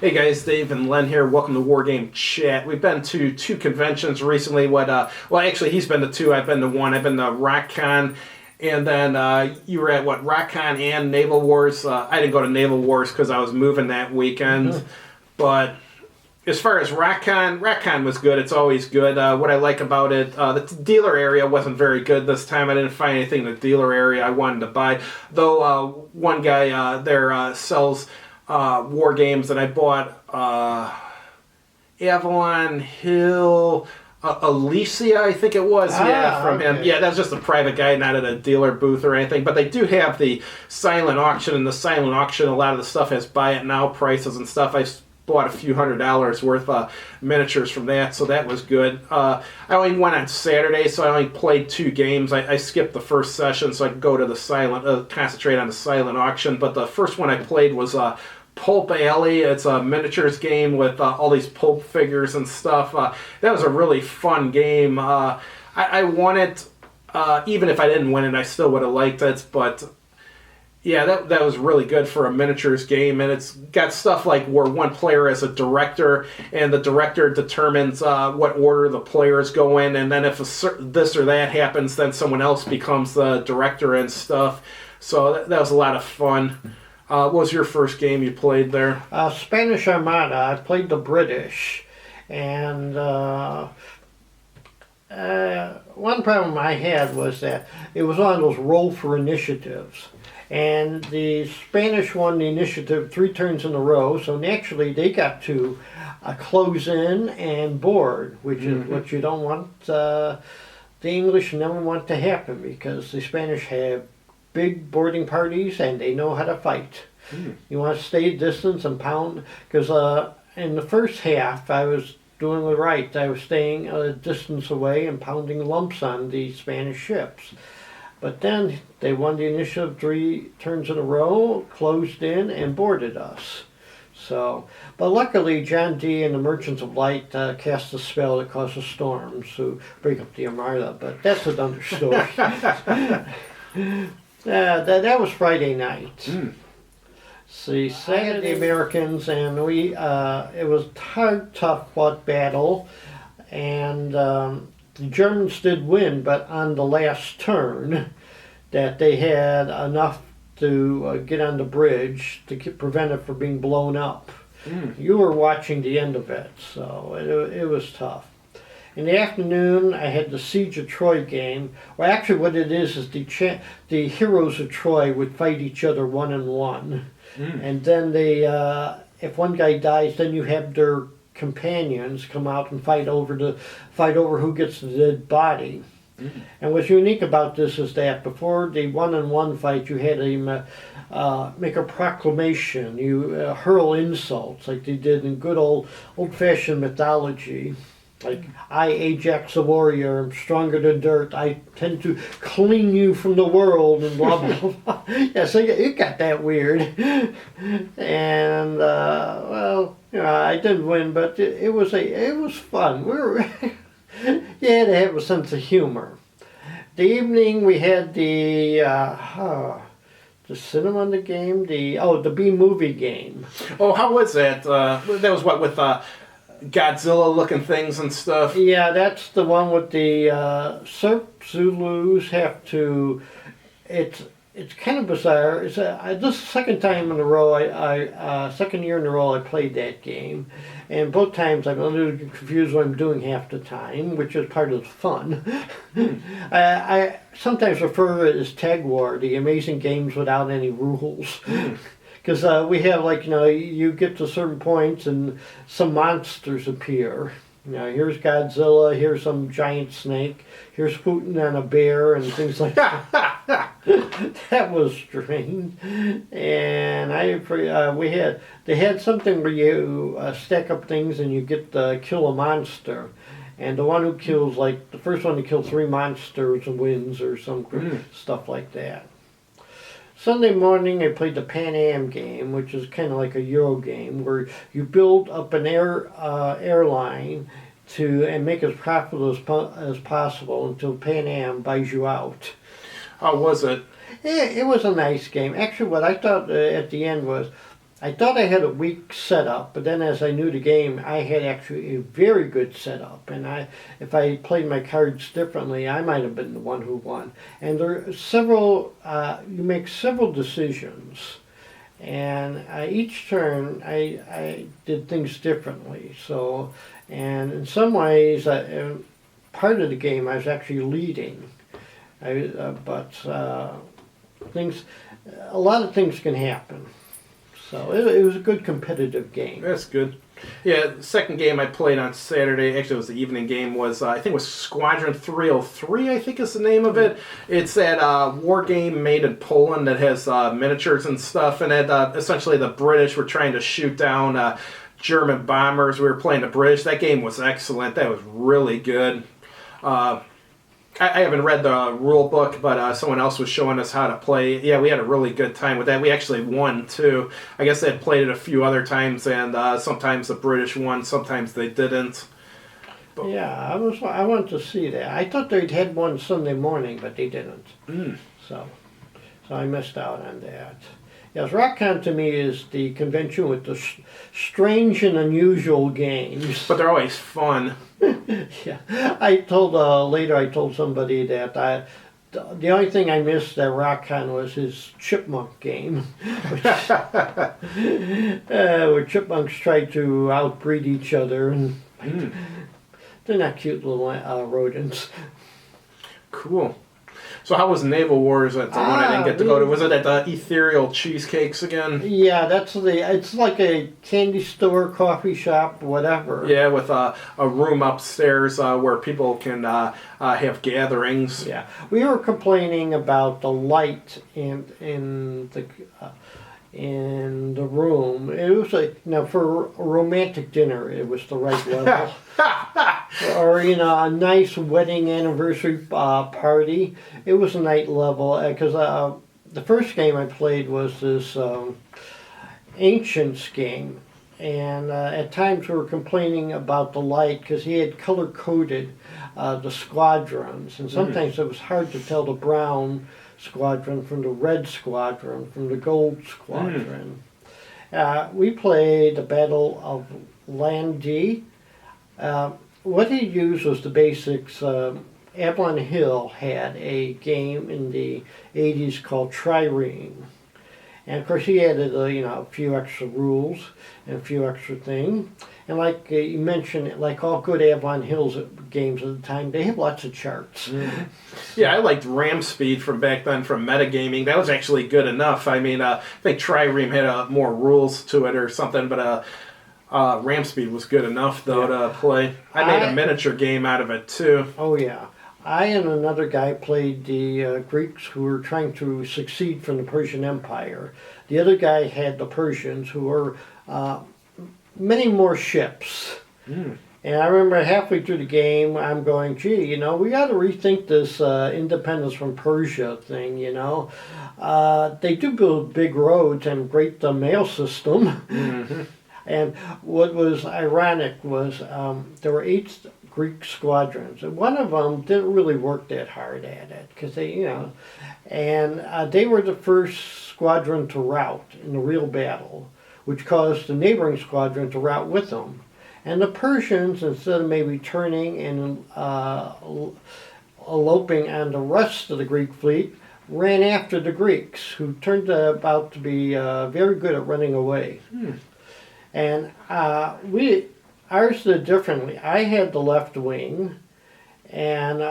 Hey guys, Dave and Len here. Welcome to Wargame Chat. We've been to two conventions recently. Well, actually, he's been to two. I've been to one. I've been to RockCon, and then you were at what? RockCon and Naval Wars. I didn't go to Naval Wars because I was moving that weekend. But as far as RockCon was good. It's always good. What I like about it, the dealer area wasn't very good this time. I didn't find anything in the dealer area I wanted to buy. Though one guy there sells war games, and I bought Avalon Hill Alicia, I think it was, from him. Yeah, that was just a private guy, not at a dealer booth or anything. But they do have the silent auction, and the silent auction, a lot of the stuff has buy it now prices and stuff. I bought a few $100s worth of miniatures from that, so that was good. I only went on Saturday, so I only played 2 games. I skipped the first session so I could go to the silent, concentrate on the silent auction. But the first one I played was Pulp Alley. It's a miniatures game with all these pulp figures and stuff. That was a really fun game. I won it. Even if I didn't win it, I still would have liked it. But yeah, that was really good for a miniatures game. And it's got stuff like where one player is a director, and the director determines what order the players go in. And then if this or that happens, then someone else becomes the director and stuff. So that was a lot of fun. What was your first game you played there? Spanish Armada. I played the British. And one problem I had was that it was on those roll for initiatives. And the Spanish won the initiative 3 turns in a row, so naturally they got to close in and board, which is what you don't want. The English never want to happen, because the Spanish have big boarding parties and they know how to fight. You want to stay at distance and pound, because in the first half I was doing it right. I was staying a distance away and pounding lumps on the Spanish ships. But then they won the initiative 3 turns in a row, closed in, and boarded us. So, but luckily John D. and the Merchants of Light cast a spell that causes storms to break up the Armada. But that's another story. That was Friday night. See, Saturday Americans, and we it was a hard, tough fought battle, and the Germans did win, but on the last turn, that they had enough to get on the bridge to prevent it from being blown up. You were watching the end of it, so it was tough. In the afternoon, I had the Siege of Troy game. Well, actually what it is the heroes of Troy would fight each other 1-on-1. And then they, if one guy dies, then you have their companions come out and fight over who gets the dead body. And what's unique about this is that before the 1-on-1 fight, you had to make a proclamation. You hurl insults like they did in good old-fashioned mythology. Like, I, Ajax the warrior, am stronger than dirt. I tend to clean you from the world, and blah, blah, blah. Yeah, so it got that weird. And, well, you know, I didn't win, but it was fun. You had to have a sense of humor. The evening we had the cinema in the game, the B-movie game. Oh, how was that? That was what, with Godzilla-looking things and stuff? Yeah, that's the one with the Zulus have to. It's kind of bizarre. This is the second time in a row. Second year in a row I played that game, and both times I'm a little confused what I'm doing half the time, which is part of the fun. I sometimes refer to it as Tag War, the amazing games without any rules. Because we have, like, you know, you get to certain points and some monsters appear. You know, here's Godzilla, here's some giant snake, here's Putin on a bear, and things like that. That was strange. And they had something where you stack up things and you get to kill a monster. And the one who kills, like, the first one to kill 3 monsters wins, or some stuff like that. Sunday morning, I played the Pan Am game, which is kind of like a Euro game, where you build up an airline and make as profitable as possible until Pan Am buys you out. How was it? It was a nice game. Actually, what I thought at the end was, I thought I had a weak setup, but then as I knew the game, I had actually a very good setup. And if I played my cards differently, I might have been the one who won. And there are several, you make several decisions. And each turn, I did things differently. So, and in some ways, part of the game, I was actually leading. But things, a lot of things can happen. So it was a good competitive game. That's good. Yeah, the second game I played on Saturday, actually it was the evening game, was I think it was Squadron 303, I think is the name of it. It's that Wargame made in Poland that has miniatures and stuff, and essentially the British were trying to shoot down German bombers. We were playing the British. That game was excellent. That was really good. I haven't read the rule book, but someone else was showing us how to play. Yeah, we had a really good time with that. We actually won, too. I guess they had played it a few other times, and sometimes the British won, sometimes they didn't. But yeah, I wanted to see that. I thought they'd had one Sunday morning, but they didn't. So I missed out on that. Yes, RockCon to me is the convention with the strange and unusual games. But they're always fun. Yeah, later I told somebody that the only thing I missed at RockCon was his chipmunk game, where chipmunks tried to outbreed each other, and they're not cute little rodents. Cool. So how was Naval Wars? That's the one I didn't get to go to. Was it at the Ethereal Cheesecakes again? Yeah, it's like a candy store, coffee shop, whatever. Yeah, with a room upstairs where people can have gatherings. Yeah, we were complaining about the light in the room. It was for a romantic dinner, it was the right level. Or a nice wedding anniversary party, it was a night level, because the first game I played was this Ancients game, and at times we were complaining about the light because he had color coded the squadrons, and sometimes it was hard to tell the brown squadron from the red squadron from the gold squadron. We played the Battle of Landee. What he used was the basics. Avalon Hill had a game in the 80s called Trireme. And of course he added a few extra rules and a few extra things. And like you mentioned, like all good Avalon Hills games at the time, they have lots of charts. Yeah, I liked Ram Speed from back then from metagaming. That was actually good enough. I mean, I think Trireme had more rules to it or something, but Ram Speed was good enough, though, to play. I made a miniature game out of it, too. Oh, yeah. I and another guy played the Greeks who were trying to succeed from the Persian Empire. The other guy had the Persians, who were many more ships. And I remember halfway through the game, I'm going, gee, we got to rethink this independence from Persia thing, They do build big roads and great mail system. And what was ironic was there were 8 Greek squadrons, and one of them didn't really work that hard at it because they were the first squadron to rout in the real battle, which caused the neighboring squadron to rout with them. And the Persians, instead of maybe turning and eloping on the rest of the Greek fleet, ran after the Greeks, who turned out to be very good at running away. And ours did differently. I had the left wing, and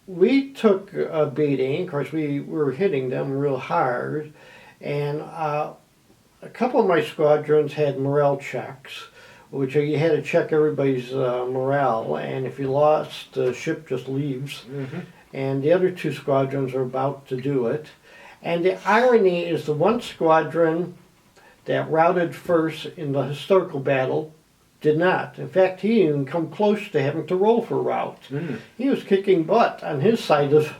we took a beating. Of course, we were hitting them real hard, and a couple of my squadrons had morale checks, which you had to check everybody's morale, and if you lost, the ship just leaves. And the other 2 squadrons are about to do it. And the irony is the one squadron that routed first in the historical battle did not. In fact, he didn't even come close to having to roll for rout. He was kicking butt on his side of...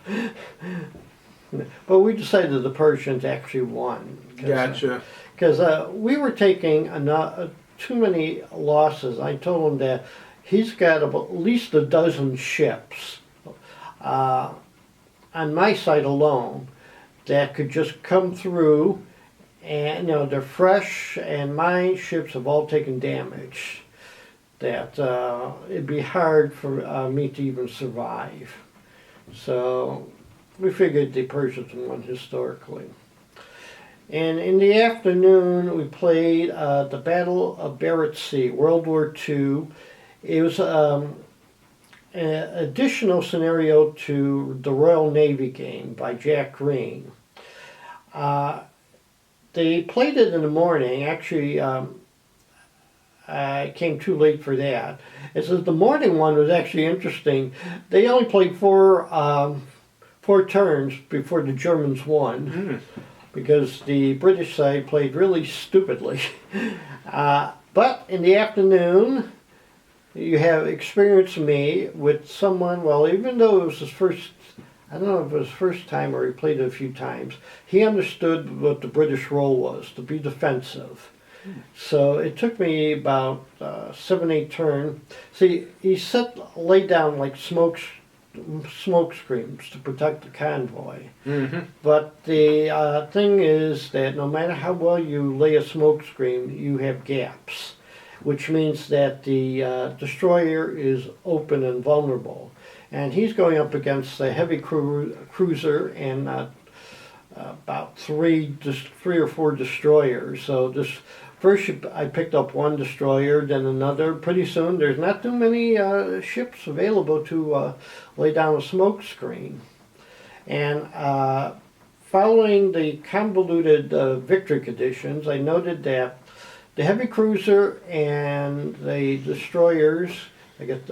But we decided the Persians actually won. Gotcha. Because we were taking too many losses. I told him that he's got at least a dozen ships on my side alone that could just come through and they're fresh, and my ships have all taken damage. That it'd be hard for me to even survive. So we figured the Persians won historically. And in the afternoon, we played the Battle of Barrett Sea, World War II. It was an additional scenario to the Royal Navy game by Jack Green. They played it in the morning. Actually, I came too late for that. It says the morning one was actually interesting. They only played four turns before the Germans won, because the British side played really stupidly. But in the afternoon, you have experienced me with someone, well, even though it was his first, I don't know if it was his first time or he played it a few times, he understood what the British role was, to be defensive. So it took me about 7-8 turns. See, he laid down like smoke screens to protect the convoy. But the thing is that no matter how well you lay a smoke screen, you have gaps, which means that the destroyer is open and vulnerable. And he's going up against the heavy cruiser and about three or four destroyers. So this first I picked up one destroyer, then another. Pretty soon there's not too many ships available to lay down a smoke screen. And following the convoluted victory conditions, I noted that the heavy cruiser and the destroyers,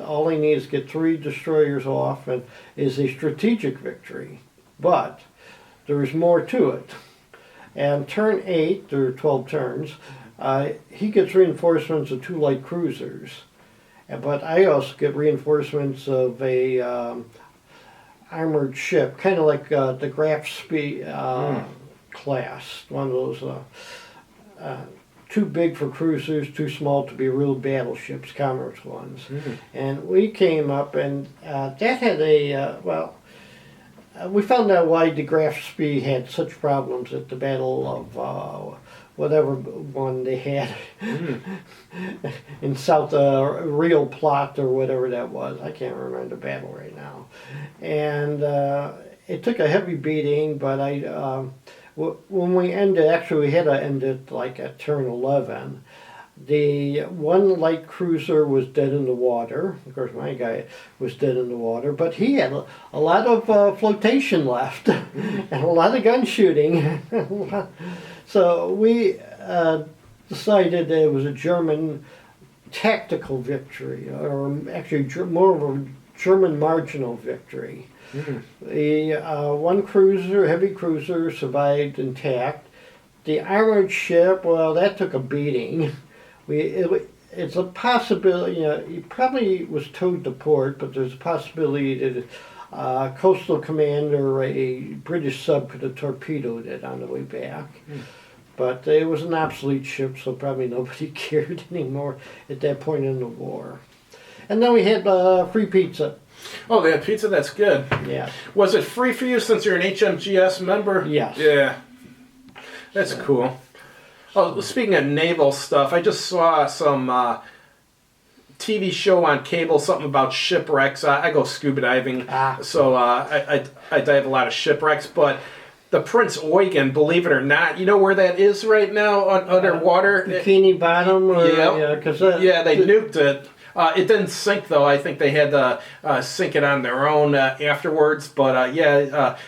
all they need is to get 3 destroyers off, and is a strategic victory. But there is more to it. And turn 8, there are 12 turns, he gets reinforcements of 2 light cruisers. But I also get reinforcements of a armored ship, kind of like the Graf Spee class, one of those too big for cruisers, too small to be real battleships, commerce ones. And we came up, and that had we found out why the Graf Spee had such problems at the Battle of whatever one they had in South Real Plot or whatever that was. I can't remember the battle right now. And it took a heavy beating, but when we ended, actually we had to end it like at turn 11. The one light cruiser was dead in the water. Of course, my guy was dead in the water, but he had a lot of flotation left and a lot of gun shooting. So we decided it was a German tactical victory, or actually more of a German marginal victory. The one cruiser, heavy cruiser, survived intact. The armored ship, well, that took a beating. It's a possibility, he probably was towed to port, but there's a possibility that a coastal command or a British sub could have torpedoed it on the way back. But it was an obsolete ship, so probably nobody cared anymore at that point in the war. And then we had free pizza. Oh, they had pizza? That's good. Yeah. Was it free for you since you're an HMGS member? Yes. Yeah. That's cool. Oh, speaking of naval stuff, I just saw some TV show on cable, something about shipwrecks. I go scuba diving, so I dive a lot of shipwrecks. But the Prince Eugen, believe it or not, you know where that is right now underwater? Bikini Bottom? Or, yeah, they nuked it. It didn't sink, though. I think they had to sink it on their own afterwards. But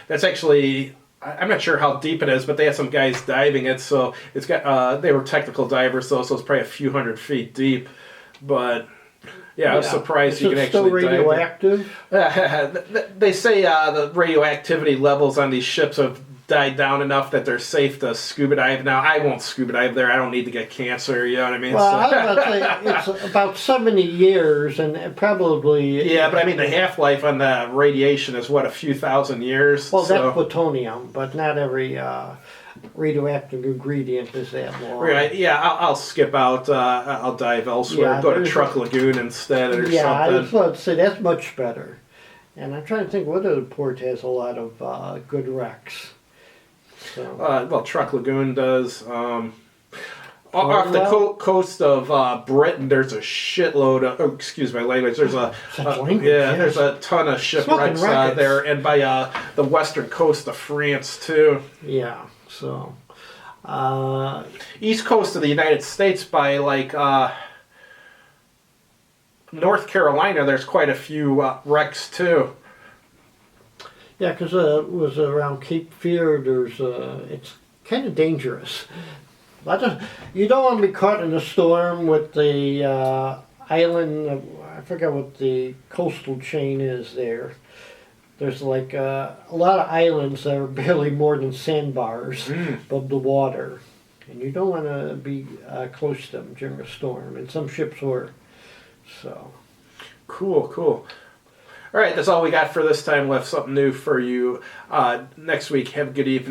that's actually... I'm not sure how deep it is, but they had some guys diving it, so it's got. They were technical divers, though, so it's probably a few hundred feet deep. But I was surprised you could actually still radioactive? They say the radioactivity levels on these ships have died down enough that they're safe to scuba dive. Now, I won't scuba dive there. I don't need to get cancer, you know what I mean? Well, I was about to say, it's about 70 years, and it probably... Yeah, but I mean, the half-life on the radiation is, what, a few thousand years? Well, that's plutonium, but not every radioactive ingredient is that long. Right, yeah, I'll skip out. I'll dive elsewhere. Go to Truck Lagoon instead or something. Yeah, I was about to say, that's much better. And I'm trying to think what other port has a lot of good wrecks. So. Well, Truck Lagoon does. Off the coast of Britain, there's a shitload of. Oh, excuse my language. There's there's a ton of shipwrecks there, and by the western coast of France too. Yeah. So. East coast of the United States by like North Carolina, there's quite a few wrecks too. Yeah, because it was around Cape Fear. It's kind of dangerous. You don't want to be caught in a storm with the island. I forget what the coastal chain is there. There's like a lot of islands that are barely more than sandbars above the water. And you don't want to be close to them during a storm. And some ships were. So. Cool. All right, that's all we got for this time. We'll have something new for you next week. Have a good evening.